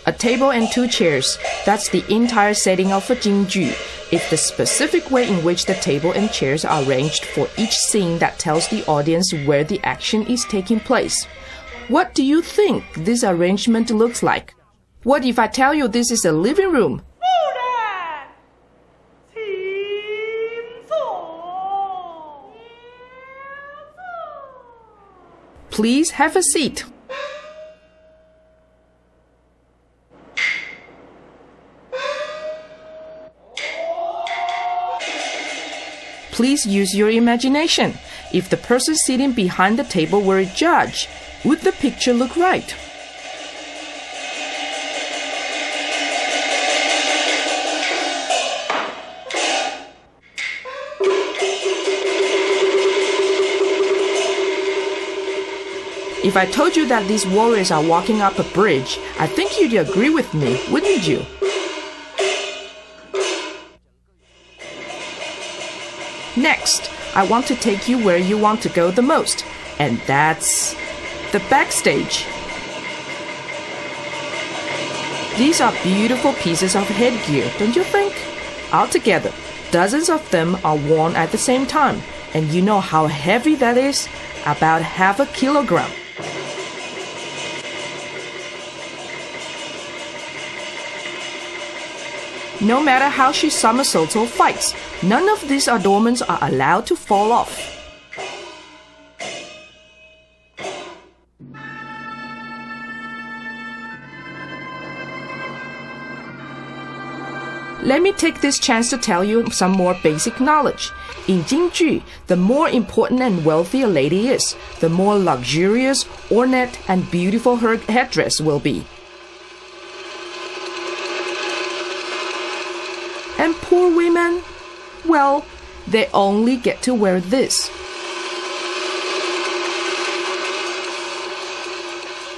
A table and 2 chairs. That's the entire setting of a Jingju. It's the specific way in which the table and chairs are arranged for each scene that tells the audience where the action is taking place. What do you think this arrangement looks like? What if I tell you this is a living room? Please have a seat. Please use your imagination. If the person sitting behind the table were a judge, would the picture look right? If I told you that these warriors are walking up a bridge, I think you'd agree with me, wouldn't you? Next, I want to take you where you want to go the most, and that's the backstage. These are beautiful pieces of headgear, don't you think? Altogether, dozens of them are worn at the same time, and you know how heavy that is? About half a kilogram. No matter how she somersaults or fights, none of these adornments are allowed to fall off. Let me take this chance to tell you some more basic knowledge. In Jingju, the more important and wealthy a lady is, the more luxurious, ornate, and beautiful her headdress will be. And poor women, well, they only get to wear this.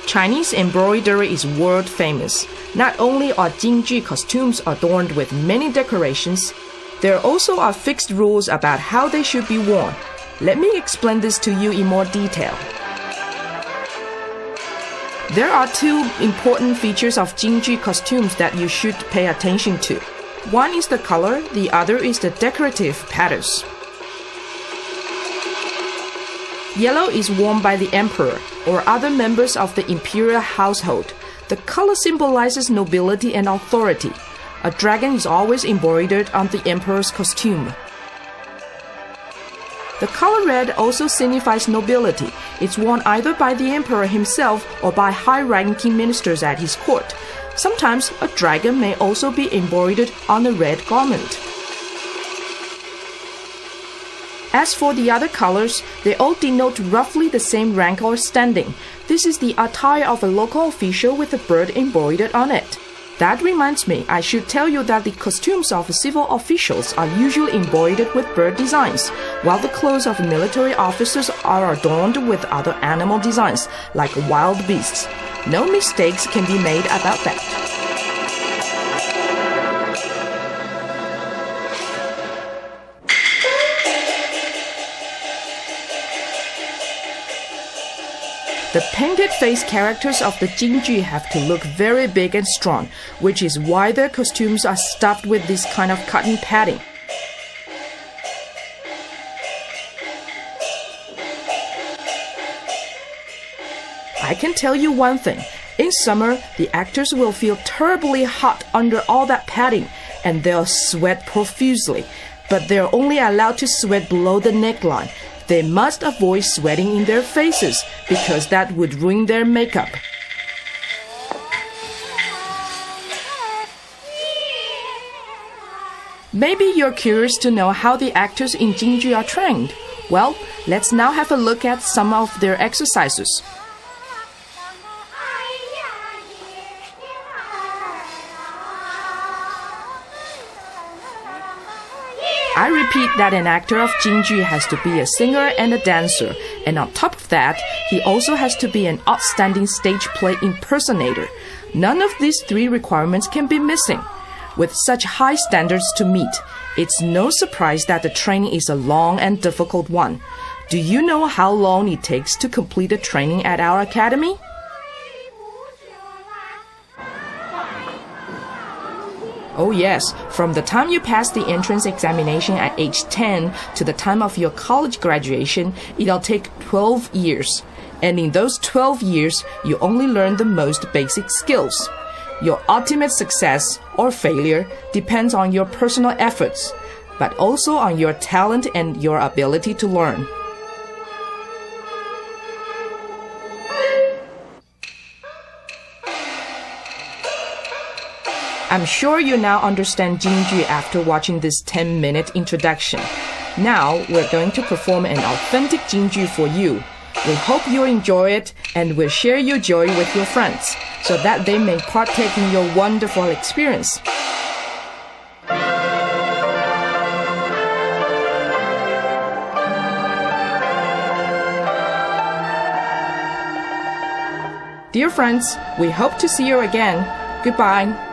Chinese embroidery is world famous. Not only are Jingju costumes adorned with many decorations, there also are fixed rules about how they should be worn. Let me explain this to you in more detail. There are 2 important features of Jingju costumes that you should pay attention to. One is the color, the other is the decorative patterns. Yellow is worn by the emperor or other members of the imperial household. The color symbolizes nobility and authority. A dragon is always embroidered on the emperor's costume. The color red also signifies nobility. It's worn either by the emperor himself or by high-ranking ministers at his court. Sometimes a dragon may also be embroidered on a red garment. As for the other colors, they all denote roughly the same rank or standing. This is the attire of a local official with a bird embroidered on it. That reminds me, I should tell you that the costumes of civil officials are usually embroidered with bird designs, while the clothes of military officers are adorned with other animal designs, like wild beasts. No mistakes can be made about that. The painted face characters of the Jingju have to look very big and strong, which is why their costumes are stuffed with this kind of cotton padding. I can tell you one thing. In summer, the actors will feel terribly hot under all that padding, and they'll sweat profusely. But they're only allowed to sweat below the neckline. They must avoid sweating in their faces, because that would ruin their makeup. Maybe you're curious to know how the actors in Jingju are trained. Well, let's now have a look at some of their exercises. I repeat that an actor of Jingju has to be a singer and a dancer, and on top of that, he also has to be an outstanding stage play impersonator. None of these 3 requirements can be missing. With such high standards to meet, it's no surprise that the training is a long and difficult one. Do you know how long it takes to complete a training at our academy? Oh yes, from the time you pass the entrance examination at age 10 to the time of your college graduation, it'll take 12 years. And in those 12 years, you only learn the most basic skills. Your ultimate success or failure depends on your personal efforts, but also on your talent and your ability to learn. I'm sure you now understand Jingju after watching this 10-minute introduction. Now we're going to perform an authentic Jingju for you. We hope you enjoy it and will share your joy with your friends so that they may partake in your wonderful experience. Dear friends, we hope to see you again. Goodbye.